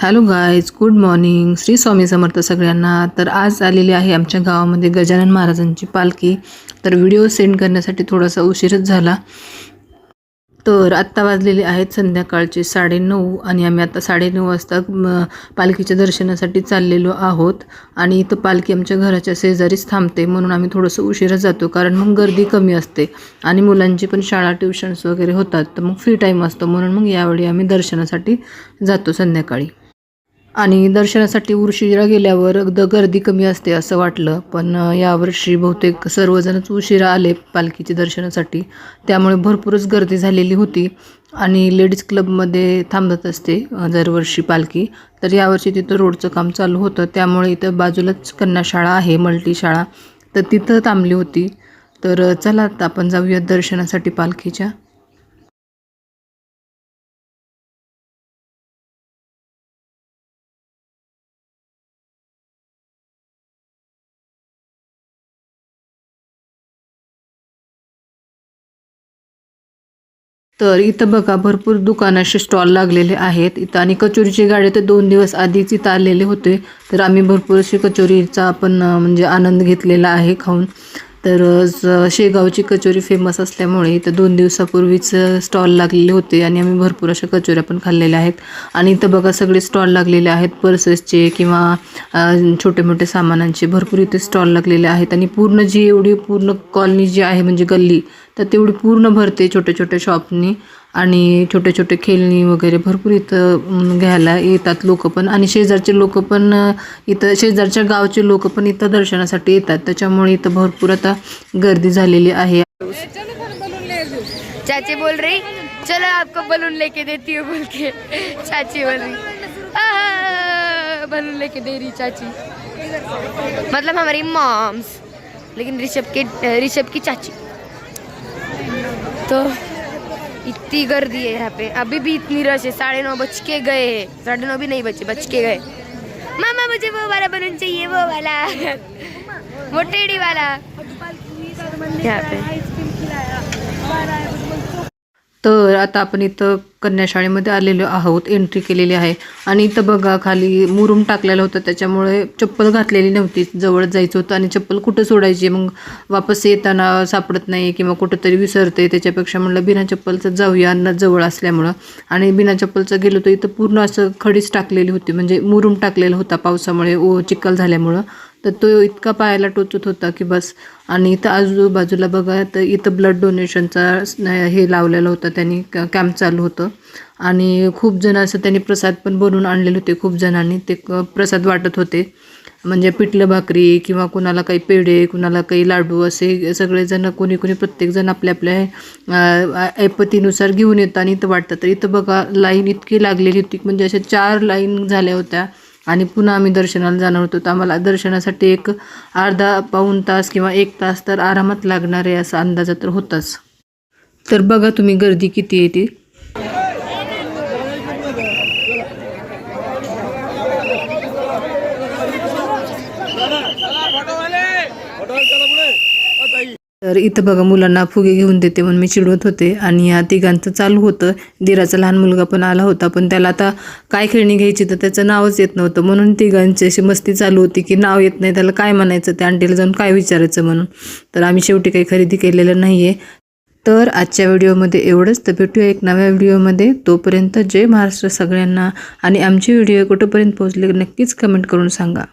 Hello guys, good morning. Shri Swami Samarth सगळ्यांना. तर आज आलेली आहे आमच्या गावामध्ये गजानन महाराजांची पालखी. तर व्हिडिओ सेंड करण्यासाठी थोडासा उशीरच झाला. तर आत्ता वाजलेले आहेत संध्याकाळचे 9:30 आणि आम्ही आता 9:30 वाजता पालखीच्या दर्शनासाठी चाललेलो आहोत. आणि इथं पालखी आमच्या घराच्या शेजारीच थांबते, म्हणून आम्ही थोडंसं उशिरा जातो, कारण मग गर्दी कमी असते आणि मुलांची पण शाळा ट्युशन्स वगैरे होतात, तर मग फ्री टाईम असतो, म्हणून मग यावेळी आम्ही दर्शनासाठी जातो संध्याकाळी. आणि दर्शनासाठी उशिरा गेल्यावर गर्दी कमी असते असं वाटलं, पण यावर्षी बहुतेक सर्वजणच उशिरा आले पालखीच्या दर्शनासाठी, त्यामुळे भरपूरच गर्दी झालेली होती. आणि लेडीज क्लबमध्ये थांबत असते दरवर्षी पालखी, तर यावर्षी तिथं रोडचं काम चालू होतं, त्यामुळे इथं बाजूलाच कन्या शाळा आहे, मल्टी शाळा, तर तिथं थांबली होती. तर चला आता आपण जाऊया दर्शनासाठी पालखीच्या. तर इथं बघा भरपूर दुकानाचे स्टॉल लागलेले आहेत इथं, आणि कचोरीची गाडी तर 2 दिवस आधीच इथं आलेले होते, तर आम्ही भरपूर अशी कचोरीचा आपण म्हणजे आनंद घेतलेला आहे खाऊन. तर शेगावची कचोरी फेमस असल्यामुळे इथं 2 दिवसापूर्वीच स्टॉल लागलेले होते आणि आम्ही भरपूर अशा कचोऱ्या पण खाल्लेल्या आहेत. आणि इथं बघा सगळे स्टॉल लागलेले आहेत, पर्सेसचे किंवा छोटे मोठे सामानांचे भरपूर इथे स्टॉल लागलेले आहेत. आणि पूर्ण जी एवढी पूर्ण कॉलनी जी आहे म्हणजे गल्ली, तर तेवढी पूर्ण भरते छोट्या छोट्या शॉपनी, आणि छोटे छोटे खेळणी वगैरे भरपूर इथं घ्यायला येतात लोक पण. आणि शेजारचे लोक पण इथं, शेजारच्या गावचे लोक पण इथं दर्शनासाठी येतात, त्याच्यामुळे इथं भरपूर आता गर्दी झालेली आहे. चाची बोल रही चलो आपको बलून लेके देती हूँ बोल के चाची बोल रही बलून लेके दे रही चाची, मतलब हमारी मॉम्स, लेकिन ऋषभ की चाची. तो इतनी गर्दी है यहाँ पे, अभी भी इतनी रश है. 9:30 बज के गए, 9:30 भी नहीं बचे, बज के गए. मामा मुझे वो वाला बलून चाहिए, वो वाला वो टेढ़ी वाला यहाँ पे. तर आता आपण इथं कन्याशाळेमध्ये आलेलो आहोत, एंट्री केलेली आहे. आणि इथं बघा खाली मुरुम टाकलेलं होतं, त्याच्यामुळे चप्पल घातलेली नव्हती, जवळ जायचं होतं आणि चप्पल कुठं सोडायची, मग वापस येताना सापडत नाही किंवा कुठंतरी विसरते, त्याच्यापेक्षा म्हणलं बिना चप्पलचं जाऊया जवळ असल्यामुळं. आणि बिना चप्पलचं गेलो तर इथं पूर्ण असं खडीच टाकलेली होती, म्हणजे मुरुम टाकलेला होता पावसामुळे, चिखल झाल्यामुळं, तर तो इतका पायाला टोचत होता की बस. आणि इथं आजूबाजूला बघा तर इथं ब्लड डोनेशनचा हे लावलेलं होतं, त्यांनी कॅम्प चालू होतं. आणि खूप जण असं त्यांनी प्रसाद पण बनवून आणलेले होते, खूप जणांनी ते प्रसाद वाटत होते, म्हणजे पिठलं भाकरी किंवा कुणाला काही पेढे, कुणाला काही लाडू, असे सगळेजण कोणी प्रत्येकजण आपल्या आपल्या ऐपतीनुसार घेऊन येतं आणि इथं वाटतं. तर इथं बघा लाईन इतकी लागलेली होती, म्हणजे अशा 4 लाईन झाल्या होत्या. आणि पुन्हा आम्ही दर्शनाला जाणार होतो, तर आम्हाला दर्शनासाठी एक अर्धा-पाऊण तास किंवा 1 तास तर आरामात लागणार आहे असा अंदाजा तर होताच. तर बघा तुम्ही गर्दी किती आहे ती. तर इथं बघा मुलांना फुगे घेऊन देते म्हणून मी चिडवत होते, आणि या तिघांचं चालू होतं. दिराचा लहान मुलगा पण आला होता, पण त्याला आता काय खेळणी घ्यायची तर त्याचं नावच येत नव्हतं, म्हणून तिघांची अशी मस्ती चालू होती की नाव येत नाही, त्याला काय म्हणायचं, त्या आंटीला जाऊन काय विचारायचं म्हणून. तर आम्ही शेवटी काही खरेदी केलेलं नाही आहे. तर आजच्या व्हिडिओमध्ये एवढंच. तर भेटूया एक नव्या व्हिडिओमध्ये. तोपर्यंत जय महाराष्ट्र सगळ्यांना. आणि आमचे व्हिडिओ कुठंपर्यंत पोहोचले नक्कीच कमेंट करून सांगा.